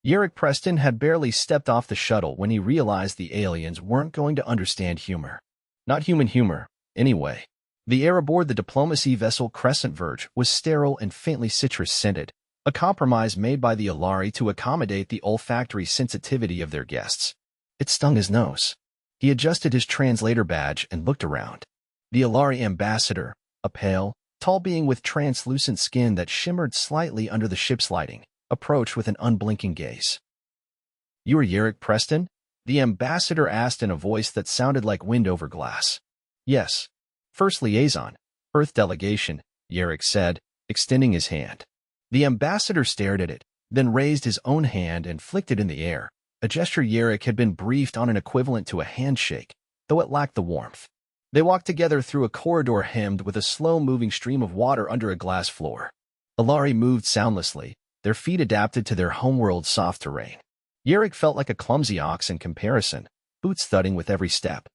Yarik Preston had barely stepped off the shuttle when he realized the aliens weren't going to understand humor. Not human humor, anyway. The air aboard the diplomacy vessel Crescent Verge was sterile and faintly citrus-scented, a compromise made by the Aelari to accommodate the olfactory sensitivity of their guests. It stung his nose. He adjusted his translator badge and looked around. The Aelari ambassador, a pale, tall being with translucent skin that shimmered slightly under the ship's lighting, approached with an unblinking gaze. "You are Yarik Preston?" the ambassador asked in a voice that sounded like wind over glass. "Yes. First liaison, Earth delegation," Yarik said, extending his hand. The ambassador stared at it, then raised his own hand and flicked it in the air, a gesture Yarik had been briefed on an equivalent to a handshake, though it lacked the warmth. They walked together through a corridor hemmed with a slow-moving stream of water under a glass floor. Aelari moved soundlessly, their feet adapted to their homeworld's soft terrain. Yarik felt like a clumsy ox in comparison, boots thudding with every step.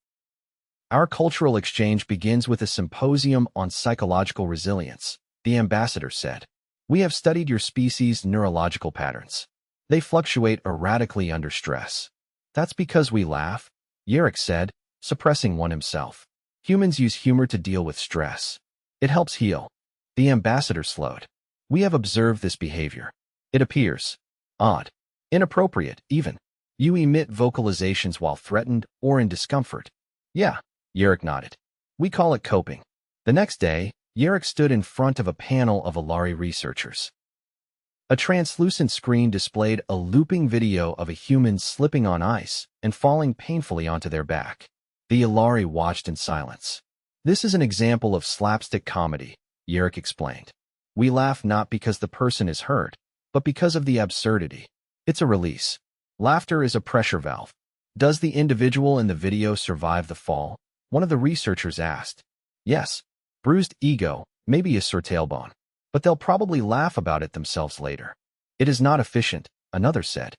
"Our cultural exchange begins with a symposium on psychological resilience," the ambassador said. "We have studied your species' neurological patterns. They fluctuate erratically under stress." "That's because we laugh," Yarik said, suppressing one himself. "Humans use humor to deal with stress. It helps heal." The ambassador slowed. "We have observed this behavior. It appears odd, inappropriate, even. You emit vocalizations while threatened or in discomfort." "Yeah," Yarik nodded. "We call it coping." The next day, Yarik stood in front of a panel of Aelari researchers. A translucent screen displayed a looping video of a human slipping on ice and falling painfully onto their back. The Aelari watched in silence. "This is an example of slapstick comedy," Yarik explained. "We laugh not because the person is hurt, but because of the absurdity. It's a release. Laughter is a pressure valve." "Does the individual in the video survive the fall?" one of the researchers asked. "Yes. Bruised ego, maybe a sore tailbone. But they'll probably laugh about it themselves later." "It is not efficient," another said.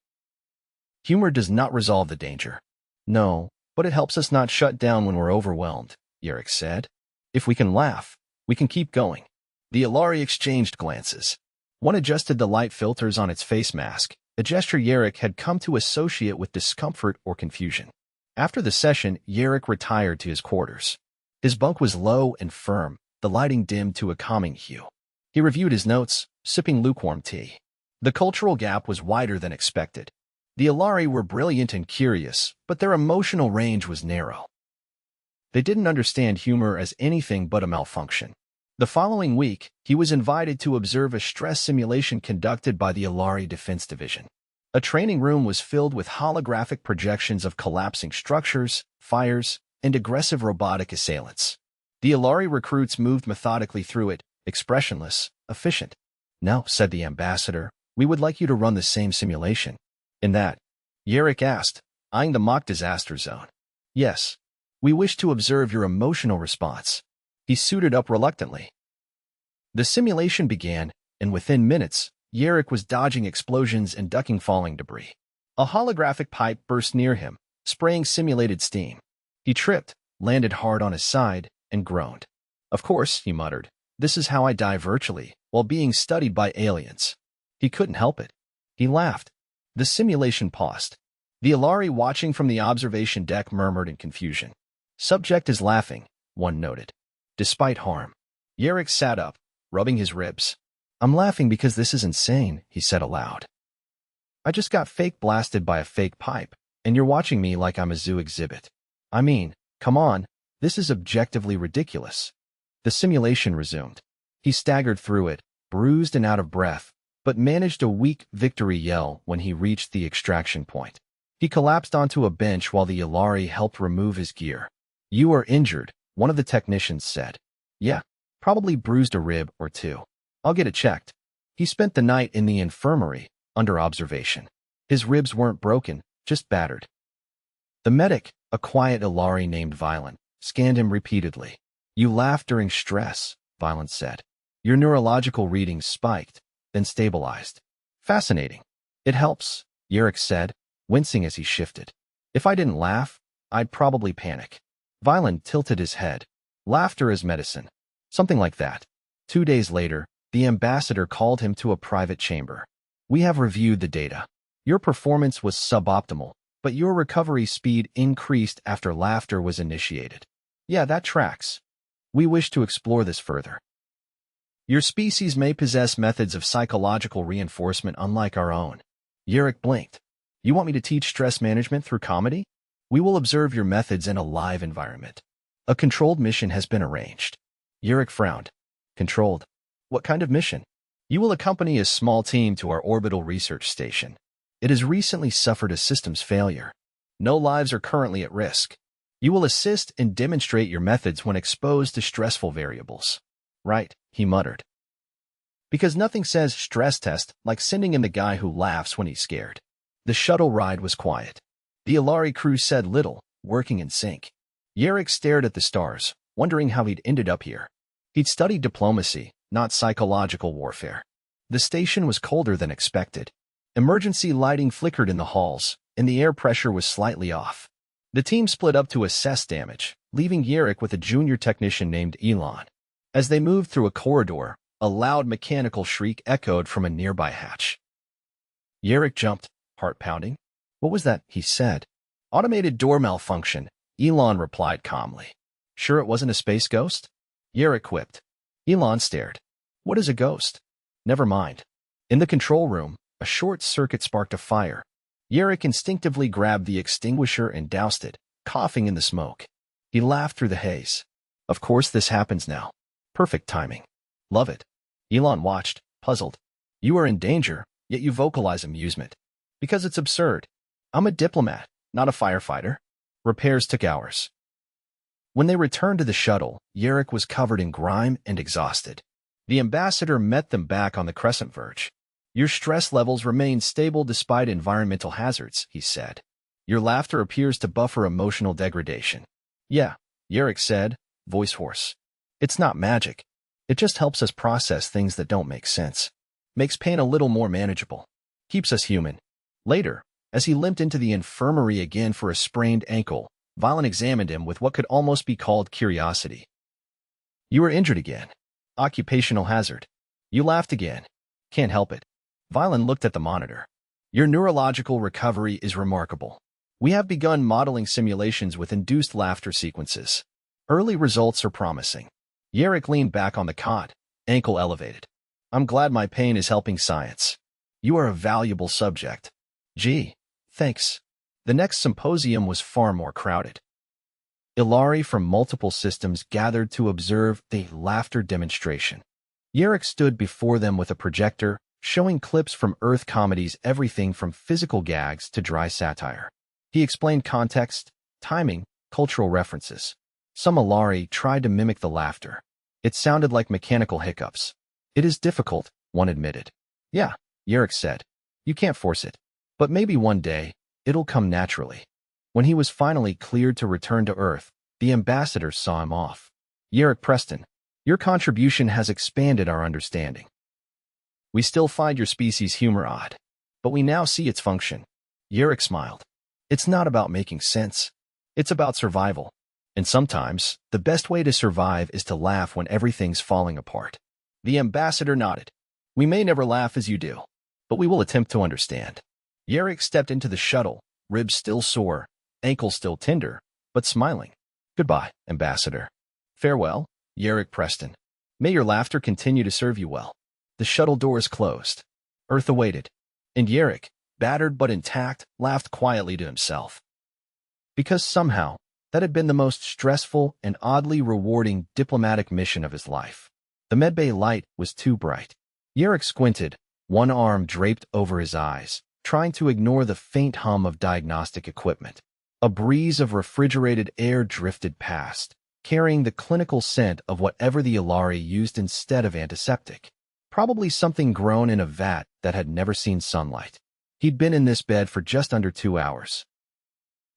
"Humor does not resolve the danger." "No, but it helps us not shut down when we're overwhelmed," Yarik said. "If we can laugh, we can keep going." The Aelari exchanged glances. One adjusted the light filters on its face mask, a gesture Yarik had come to associate with discomfort or confusion. After the session, Yarik retired to his quarters. His bunk was low and firm, the lighting dimmed to a calming hue. He reviewed his notes, sipping lukewarm tea. The cultural gap was wider than expected. The Aelari were brilliant and curious, but their emotional range was narrow. They didn't understand humor as anything but a malfunction. The following week, he was invited to observe a stress simulation conducted by the Aelari Defense Division. A training room was filled with holographic projections of collapsing structures, fires, and aggressive robotic assailants. The Aelari recruits moved methodically through it, expressionless, efficient. "Now," said the ambassador, "we would like you to run the same simulation." "In that?" Yarik asked, eyeing the mock disaster zone. "Yes. We wish to observe your emotional response." He suited up reluctantly. The simulation began, and within minutes, Yarik was dodging explosions and ducking falling debris. A holographic pipe burst near him, spraying simulated steam. He tripped, landed hard on his side, and groaned. "Of course," he muttered, "this is how I die virtually, while being studied by aliens." He couldn't help it. He laughed. The simulation paused. The Aelari watching from the observation deck murmured in confusion. "Subject is laughing," one noted. "Despite harm." Yarik sat up, rubbing his ribs. "I'm laughing because this is insane," he said aloud. "I just got fake blasted by a fake pipe, and you're watching me like I'm a zoo exhibit. I mean, come on, this is objectively ridiculous." The simulation resumed. He staggered through it, bruised and out of breath, but managed a weak victory yell when he reached the extraction point. He collapsed onto a bench while the Aelari helped remove his gear. "You are injured," one of the technicians said. "Yeah, probably bruised a rib or two. I'll get it checked." He spent the night in the infirmary, under observation. His ribs weren't broken, just battered. The medic, a quiet Aelari named Violent, scanned him repeatedly. "You laughed during stress," Violent said. "Your neurological readings spiked, then stabilized." "Fascinating. It helps," Yarik said, wincing as he shifted. "If I didn't laugh, I'd probably panic." Violent tilted his head. "Laughter is medicine." Something like that. 2 days later, the ambassador called him to a private chamber. "We have reviewed the data. Your performance was suboptimal, but your recovery speed increased after laughter was initiated. Yeah, that tracks. We wish to explore this further. Your species may possess methods of psychological reinforcement unlike our own. Yarik blinked. You want me to teach stress management through comedy? We will observe your methods in a live environment. A controlled mission has been arranged. Yarik frowned. Controlled? What kind of mission? You will accompany a small team to our orbital research station. It has recently suffered a systems failure. No lives are currently at risk. You will assist and demonstrate your methods when exposed to stressful variables. Right, he muttered. Because nothing says stress test like sending in the guy who laughs when he's scared. The shuttle ride was quiet. The Aelari crew said little, working in sync. Yarik stared at the stars, wondering how he'd ended up here. He'd studied diplomacy, not psychological warfare. The station was colder than expected. Emergency lighting flickered in the halls, and the air pressure was slightly off. The team split up to assess damage, leaving Yarik with a junior technician named Elon. As they moved through a corridor, a loud mechanical shriek echoed from a nearby hatch. Yarik jumped, heart pounding. What was that? He said. Automated door malfunction, Elon replied calmly. Sure it wasn't a space ghost? Yarik quipped. Elon stared. What is a ghost? Never mind. In the control room, a short circuit sparked a fire. Yarik instinctively grabbed the extinguisher and doused it, coughing in the smoke. He laughed through the haze. Of course this happens now. Perfect timing. Love it. Elon watched, puzzled. You are in danger, yet you vocalize amusement. Because it's absurd. I'm a diplomat, not a firefighter. Repairs took hours. When they returned to the shuttle, Yarik was covered in grime and exhausted. The ambassador met them back on the crescent verge. Your stress levels remain stable despite environmental hazards, he said. Your laughter appears to buffer emotional degradation. Yeah, Yarik said, voice hoarse. It's not magic. It just helps us process things that don't make sense. Makes pain a little more manageable. Keeps us human. Later, as he limped into the infirmary again for a sprained ankle, Valen examined him with what could almost be called curiosity. You were injured again. Occupational hazard. You laughed again. Can't help it. Valen looked at the monitor. Your neurological recovery is remarkable. We have begun modeling simulations with induced laughter sequences. Early results are promising. Yarik leaned back on the cot, ankle elevated. I'm glad my pain is helping science. You are a valuable subject. Gee, thanks. The next symposium was far more crowded. Aelari from multiple systems gathered to observe the laughter demonstration. Yarik stood before them with a projector, showing clips from Earth comedies, everything from physical gags to dry satire. He explained context, timing, cultural references. Some Aelari tried to mimic the laughter. It sounded like mechanical hiccups. It is difficult, one admitted. Yeah, Yarik said. You can't force it. But maybe one day, it'll come naturally. When he was finally cleared to return to Earth, the ambassador saw him off. Yarik Preston, your contribution has expanded our understanding. We still find your species' humor odd, but we now see its function. Yarik smiled. It's not about making sense. It's about survival. And sometimes, the best way to survive is to laugh when everything's falling apart. The ambassador nodded. We may never laugh as you do, but we will attempt to understand. Yarik stepped into the shuttle, ribs still sore, ankles still tender, but smiling. Goodbye, ambassador. Farewell, Yarik Preston. May your laughter continue to serve you well. The shuttle doors closed. Earth awaited. And Yarik, battered but intact, laughed quietly to himself. Because somehow, that had been the most stressful and oddly rewarding diplomatic mission of his life. The medbay light was too bright. Yarik squinted, one arm draped over his eyes, trying to ignore the faint hum of diagnostic equipment. A breeze of refrigerated air drifted past, carrying the clinical scent of whatever the Aelari used instead of antiseptic. Probably something grown in a vat that had never seen sunlight. He'd been in this bed for just under 2 hours.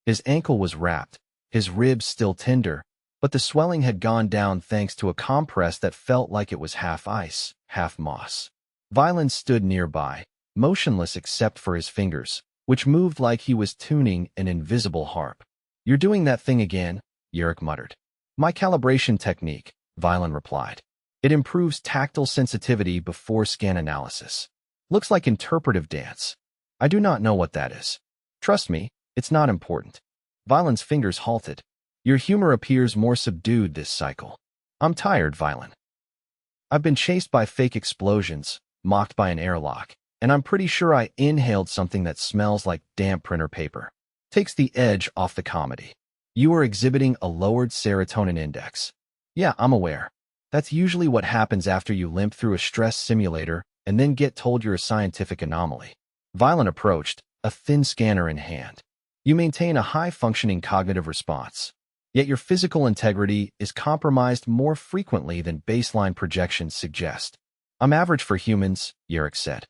His ankle was wrapped, his ribs still tender, but the swelling had gone down thanks to a compress that felt like it was half ice, half moss. Valen stood nearby, motionless except for his fingers, which moved like he was tuning an invisible harp. You're doing that thing again, Yarik muttered. My calibration technique, Valen replied. It improves tactile sensitivity before scan analysis. Looks like interpretive dance. I do not know what that is. Trust me, it's not important. Violin's fingers halted. Your humor appears more subdued this cycle. I'm tired, Violin. I've been chased by fake explosions, mocked by an airlock, and I'm pretty sure I inhaled something that smells like damp printer paper. Takes the edge off the comedy. You are exhibiting a lowered serotonin index. Yeah, I'm aware. That's usually what happens after you limp through a stress simulator and then get told you're a scientific anomaly. Violin approached, a thin scanner in hand. You maintain a high-functioning cognitive response, yet your physical integrity is compromised more frequently than baseline projections suggest. I'm average for humans, Yarik said.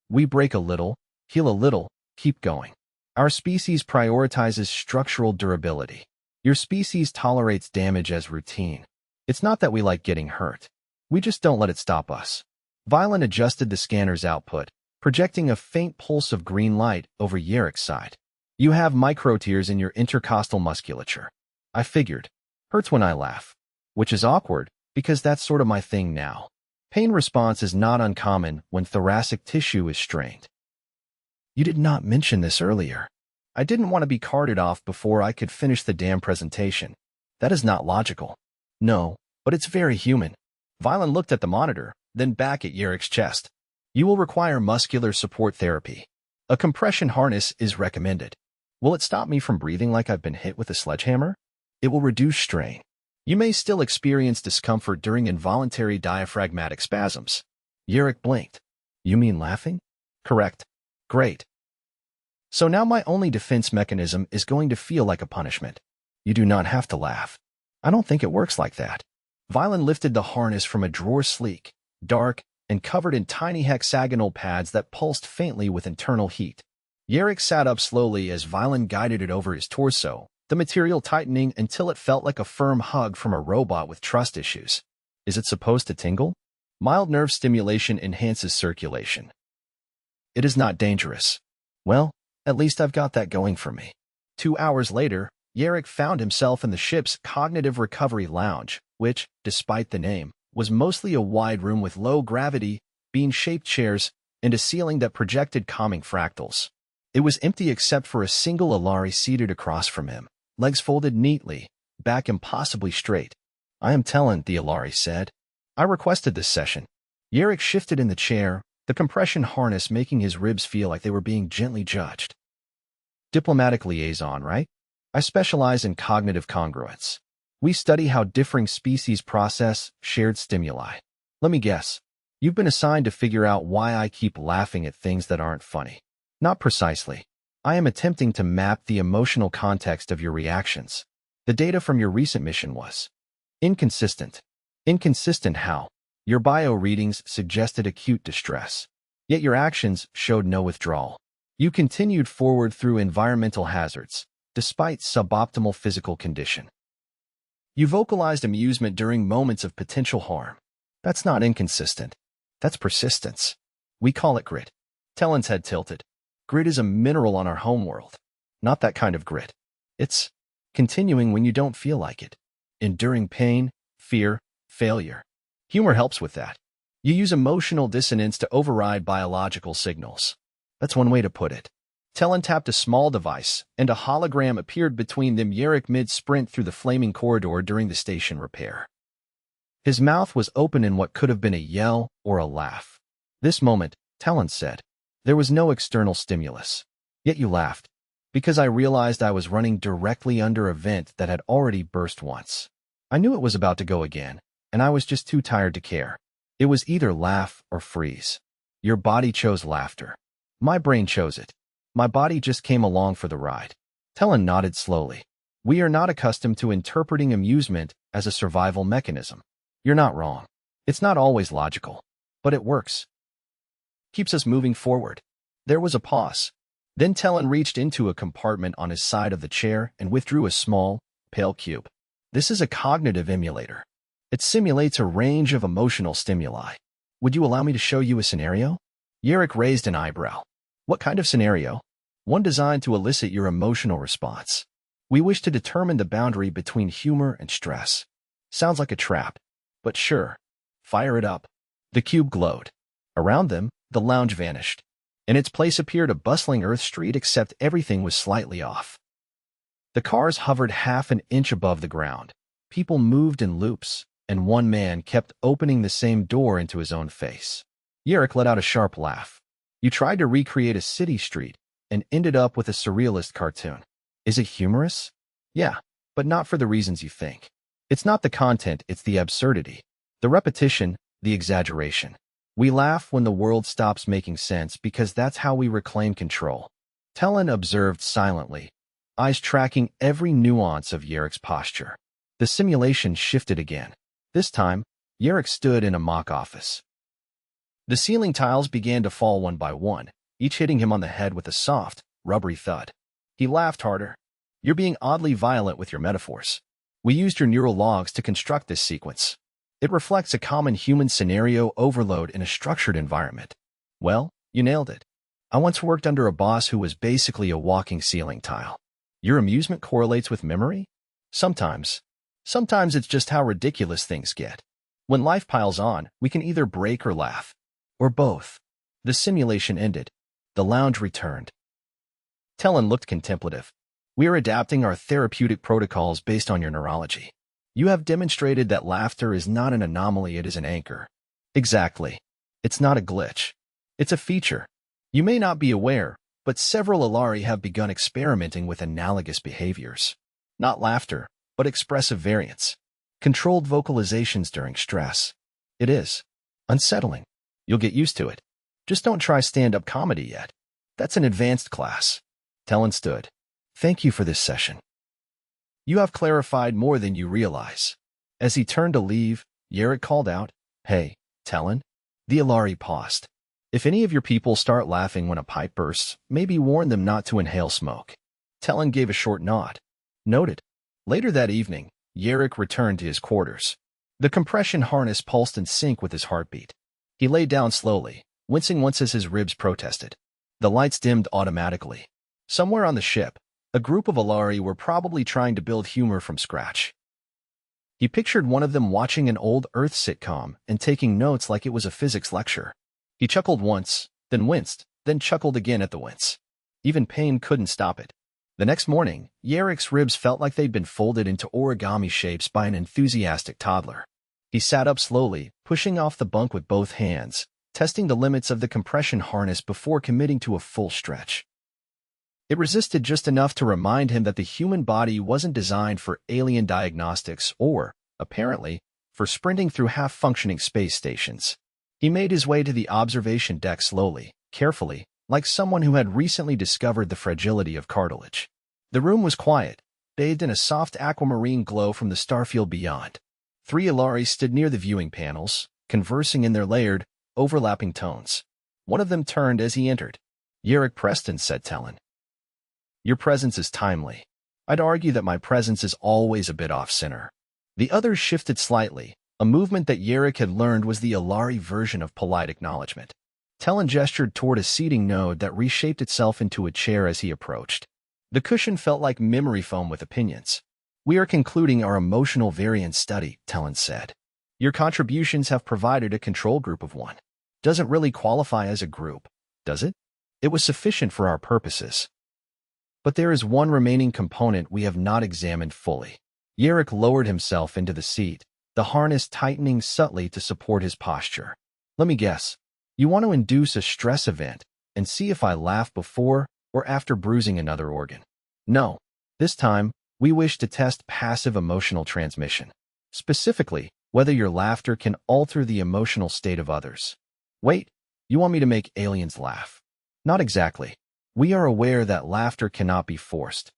We break a little, heal a little, keep going. Our species prioritizes structural durability. Your species tolerates damage as routine. It's not that we like getting hurt. We just don't let it stop us. Violin adjusted the scanner's output, projecting a faint pulse of green light over Yarik's side. You have microtears in your intercostal musculature. I figured. Hurts when I laugh. Which is awkward, because that's sort of my thing now. Pain response is not uncommon when thoracic tissue is strained. You did not mention this earlier. I didn't want to be carted off before I could finish the damn presentation. That is not logical. No, but it's very human. Violin looked at the monitor, then back at Yarik's chest. You will require muscular support therapy. A compression harness is recommended. Will it stop me from breathing like I've been hit with a sledgehammer? It will reduce strain. You may still experience discomfort during involuntary diaphragmatic spasms. Yarik blinked. You mean laughing? Correct. Great. So now my only defense mechanism is going to feel like a punishment. You do not have to laugh. I don't think it works like that. Violin lifted the harness from a drawer, sleek, dark, and covered in tiny hexagonal pads that pulsed faintly with internal heat. Yarik sat up slowly as Violin guided it over his torso, the material tightening until it felt like a firm hug from a robot with trust issues. Is it supposed to tingle? Mild nerve stimulation enhances circulation. It is not dangerous. Well, at least I've got that going for me. 2 hours later, Yarik found himself in the ship's cognitive recovery lounge, which, despite the name, was mostly a wide room with low-gravity, bean-shaped chairs and a ceiling that projected calming fractals. It was empty except for a single Aelari seated across from him, legs folded neatly, back impossibly straight. I am Talon, the Aelari said. I requested this session. Yarik shifted in the chair, the compression harness making his ribs feel like they were being gently judged. Diplomatic liaison, right? I specialize in cognitive congruence. We study how differing species process shared stimuli. Let me guess. You've been assigned to figure out why I keep laughing at things that aren't funny. Not precisely. I am attempting to map the emotional context of your reactions. The data from your recent mission was inconsistent. Inconsistent how? Your bio readings suggested acute distress, yet your actions showed no withdrawal. You continued forward through environmental hazards, despite suboptimal physical condition. You vocalized amusement during moments of potential harm. That's not inconsistent. That's persistence. We call it grit. Talon's head tilted. Grit is a mineral on our homeworld. Not that kind of grit. It's continuing when you don't feel like it. Enduring pain, fear, failure. Humor helps with that. You use emotional dissonance to override biological signals. That's one way to put it. Talon tapped a small device, and a hologram appeared between them. Yarik mid-sprint through the flaming corridor during the station repair. His mouth was open in what could have been a yell or a laugh. This moment, Talon said, there was no external stimulus. Yet you laughed, because I realized I was running directly under a vent that had already burst once. I knew it was about to go again, and I was just too tired to care. It was either laugh or freeze. Your body chose laughter. My brain chose it. My body just came along for the ride. Talon nodded slowly. We are not accustomed to interpreting amusement as a survival mechanism. You're not wrong. It's not always logical, but it works. Keeps us moving forward. There was a pause. Then Talon reached into a compartment on his side of the chair and withdrew a small, pale cube. This is a cognitive emulator. It simulates a range of emotional stimuli. Would you allow me to show you a scenario? Yarik raised an eyebrow. What kind of scenario? One designed to elicit your emotional response. We wish to determine the boundary between humor and stress. Sounds like a trap, but sure. Fire it up. The cube glowed. Around them, the lounge vanished. In its place appeared a bustling Earth street, except everything was slightly off. The cars hovered half an inch above the ground. People moved in loops, and one man kept opening the same door into his own face. Yarik let out a sharp laugh. You tried to recreate a city street and ended up with a surrealist cartoon. Is it humorous? Yeah, but not for the reasons you think. It's not the content, it's the absurdity. The repetition, the exaggeration. We laugh when the world stops making sense because that's how we reclaim control. Talon observed silently, eyes tracking every nuance of Yarik's posture. The simulation shifted again. This time, Yarik stood in a mock office. The ceiling tiles began to fall one by one, each hitting him on the head with a soft, rubbery thud. He laughed harder. You're being oddly violent with your metaphors. We used your neural logs to construct this sequence. It reflects a common human scenario overload in a structured environment. Well, you nailed it. I once worked under a boss who was basically a walking ceiling tile. Your amusement correlates with memory? Sometimes. Sometimes it's just how ridiculous things get. When life piles on, we can either break or laugh. Or both. The simulation ended. The lounge returned. Talon looked contemplative. We are adapting our therapeutic protocols based on your neurology. You have demonstrated that laughter is not an anomaly, it is an anchor. Exactly. It's not a glitch. It's a feature. You may not be aware, but several Aelari have begun experimenting with analogous behaviors. Not laughter, but expressive variants. Controlled vocalizations during stress. It is unsettling. You'll get used to it. Just don't try stand-up comedy yet. That's an advanced class. Talon stood. Thank you for this session. You have clarified more than you realize. As he turned to leave, Yarik called out, Hey, Talon? The Aelari paused. If any of your people start laughing when a pipe bursts, maybe warn them not to inhale smoke. Talon gave a short nod. Noted. Later that evening, Yarik returned to his quarters. The compression harness pulsed in sync with his heartbeat. He lay down slowly, wincing once as his ribs protested. The lights dimmed automatically. Somewhere on the ship, a group of Aelari were probably trying to build humor from scratch. He pictured one of them watching an old Earth sitcom and taking notes like it was a physics lecture. He chuckled once, then winced, then chuckled again at the wince. Even pain couldn't stop it. The next morning, Yarik's ribs felt like they'd been folded into origami shapes by an enthusiastic toddler. He sat up slowly, pushing off the bunk with both hands, testing the limits of the compression harness before committing to a full stretch. It resisted just enough to remind him that the human body wasn't designed for alien diagnostics or, apparently, for sprinting through half-functioning space stations. He made his way to the observation deck slowly, carefully, like someone who had recently discovered the fragility of cartilage. The room was quiet, bathed in a soft aquamarine glow from the starfield beyond. 3 Aelari stood near the viewing panels, conversing in their layered, overlapping tones. One of them turned as he entered. Yarik Preston, said Talon. Your presence is timely. I'd argue that my presence is always a bit off-center. The others shifted slightly. A movement that Yarik had learned was the Aelari version of polite acknowledgement. Talon gestured toward a seating node that reshaped itself into a chair as he approached. The cushion felt like memory foam with opinions. We are concluding our emotional variance study, Talon said. Your contributions have provided a control group of 1. Doesn't really qualify as a group, does it? It was sufficient for our purposes. But there is one remaining component we have not examined fully. Yarik lowered himself into the seat, the harness tightening subtly to support his posture. Let me guess. You want to induce a stress event and see if I laugh before or after bruising another organ. No. This time, we wish to test passive emotional transmission. Specifically, whether your laughter can alter the emotional state of others. Wait, you want me to make aliens laugh? Not exactly. We are aware that laughter cannot be forced.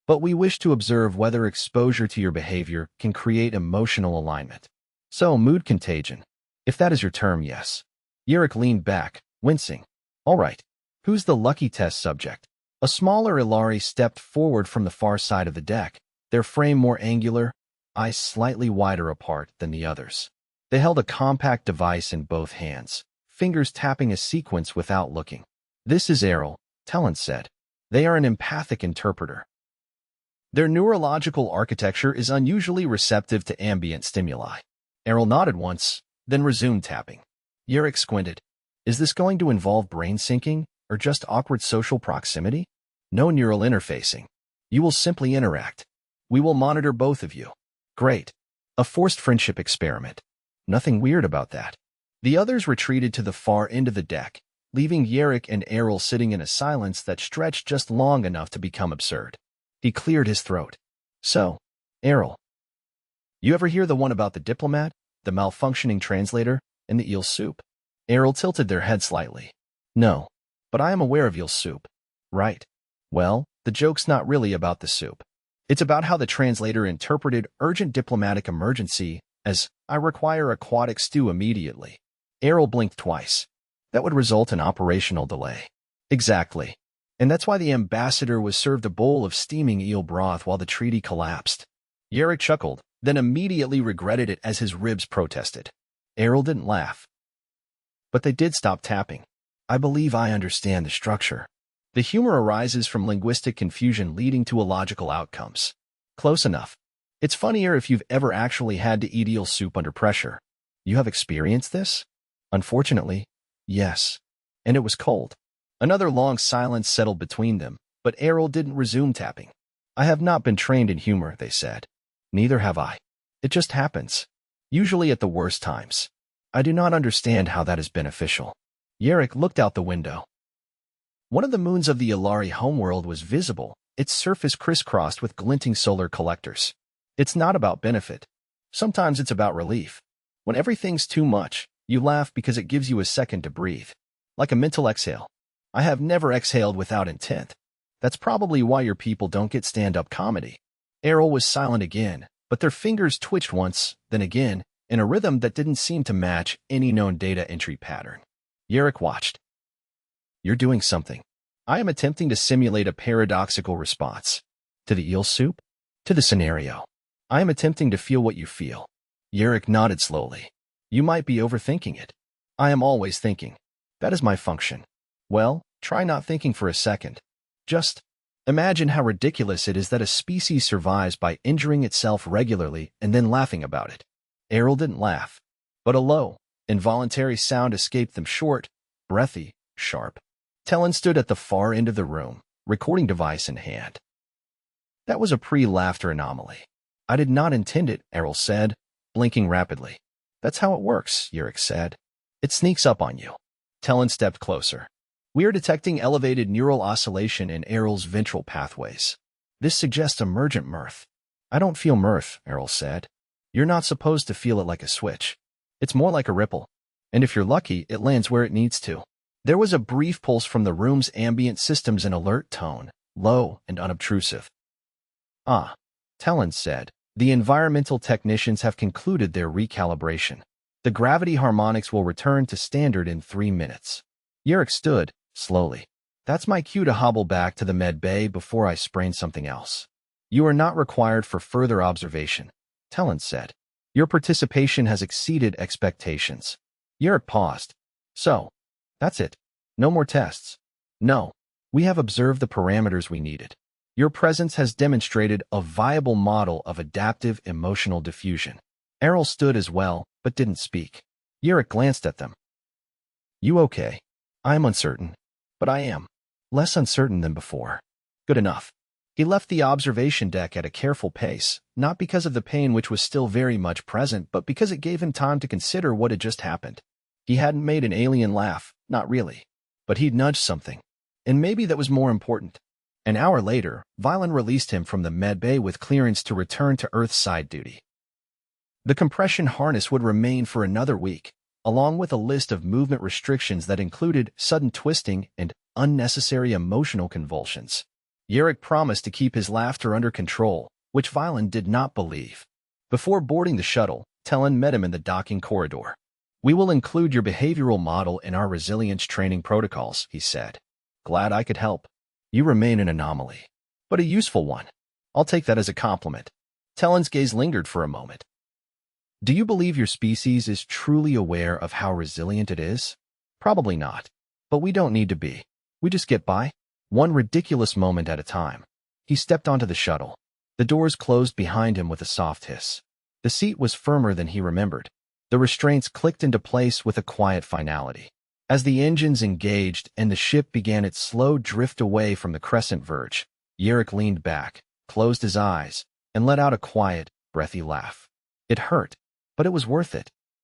But we wish to observe whether exposure to your behavior can create emotional alignment. So, mood contagion. If that is your term, yes. Yarik leaned back, wincing. All right. Who's the lucky test subject? A smaller Aelari stepped forward from the far side of the deck, their frame more angular, eyes slightly wider apart than the others. They held a compact device in both hands, fingers tapping a sequence without looking. This is Aelari, Talon said. They are an empathic interpreter. Their neurological architecture is unusually receptive to ambient stimuli. Aelari nodded once, then resumed tapping. Yarik squinted. Is this going to involve brain syncing or just awkward social proximity? No neural interfacing. You will simply interact. We will monitor both of you. Great. A forced friendship experiment. Nothing weird about that. The others retreated to the far end of the deck, leaving Yarik and Errol sitting in a silence that stretched just long enough to become absurd. He cleared his throat. So, Errol, you ever hear the one about the diplomat, the malfunctioning translator, and the eel soup? Errol tilted their head slightly. No, but I am aware of eel soup. Right. Well, the joke's not really about the soup. It's about how the translator interpreted urgent diplomatic emergency as, I require aquatic stew immediately. Errol blinked twice. That would result in operational delay. Exactly. And that's why the ambassador was served a bowl of steaming eel broth while the treaty collapsed. Yarik chuckled, then immediately regretted it as his ribs protested. Errol didn't laugh. But they did stop tapping. I believe I understand the structure. The humor arises from linguistic confusion leading to illogical outcomes. Close enough. It's funnier if you've ever actually had to eat eel soup under pressure. You have experienced this? Unfortunately, yes. And it was cold. Another long silence settled between them, but Errol didn't resume tapping. I have not been trained in humor, they said. Neither have I. It just happens. Usually at the worst times. I do not understand how that is beneficial. Yarik looked out the window. One of the moons of the Aelari homeworld was visible, its surface crisscrossed with glinting solar collectors. It's not about benefit. Sometimes it's about relief. When everything's too much, you laugh because it gives you a second to breathe. Like a mental exhale. I have never exhaled without intent. That's probably why your people don't get stand-up comedy. Errol was silent again, but their fingers twitched once, then again, in a rhythm that didn't seem to match any known data entry pattern. Yarik watched. You're doing something. I am attempting to simulate a paradoxical response. To the eel soup? To the scenario. I am attempting to feel what you feel. Yarik nodded slowly. You might be overthinking it. I am always thinking. That is my function. Well, try not thinking for a second. Just imagine how ridiculous it is that a species survives by injuring itself regularly and then laughing about it. Errol didn't laugh, but a low, involuntary sound escaped them, short, breathy, sharp. Talon stood at the far end of the room, recording device in hand. That was a pre-laughter anomaly. I did not intend it, Errol said, blinking rapidly. That's how it works, Yarik said. It sneaks up on you. Talon stepped closer. We are detecting elevated neural oscillation in Errol's ventral pathways. This suggests emergent mirth. I don't feel mirth, Errol said. You're not supposed to feel it like a switch. It's more like a ripple. And if you're lucky, it lands where it needs to. There was a brief pulse from the room's ambient systems in alert tone, low and unobtrusive. Ah, Talon said. The environmental technicians have concluded their recalibration. The gravity harmonics will return to standard in 3 minutes. Yarik stood, slowly. That's my cue to hobble back to the med bay before I sprain something else. You are not required for further observation, Talon said. Your participation has exceeded expectations. Yarik paused. So, that's it. No more tests. No, we have observed the parameters we needed. Your presence has demonstrated a viable model of adaptive emotional diffusion. Errol stood as well, but didn't speak. Yarik glanced at them. You okay? I'm uncertain. But I am. Less uncertain than before. Good enough. He left the observation deck at a careful pace, not because of the pain which was still very much present, but because it gave him time to consider what had just happened. He hadn't made an alien laugh, not really. But he'd nudged something. And maybe that was more important. An hour later, Violin released him from the med bay with clearance to return to Earth's side duty. The compression harness would remain for another week, along with a list of movement restrictions that included sudden twisting and unnecessary emotional convulsions. Yarik promised to keep his laughter under control, which Violin did not believe. Before boarding the shuttle, Talon met him in the docking corridor. We will include your behavioral model in our resilience training protocols, he said. Glad I could help. You remain an anomaly, but a useful one. I'll take that as a compliment. Talon's gaze lingered for a moment. Do you believe your species is truly aware of how resilient it is? Probably not. But we don't need to be. We just get by, one ridiculous moment at a time. He stepped onto the shuttle. The doors closed behind him with a soft hiss. The seat was firmer than he remembered. The restraints clicked into place with a quiet finality. As the engines engaged and the ship began its slow drift away from the crescent verge, Yarik leaned back, closed his eyes, and let out a quiet, breathy laugh. It hurt, but it was worth it.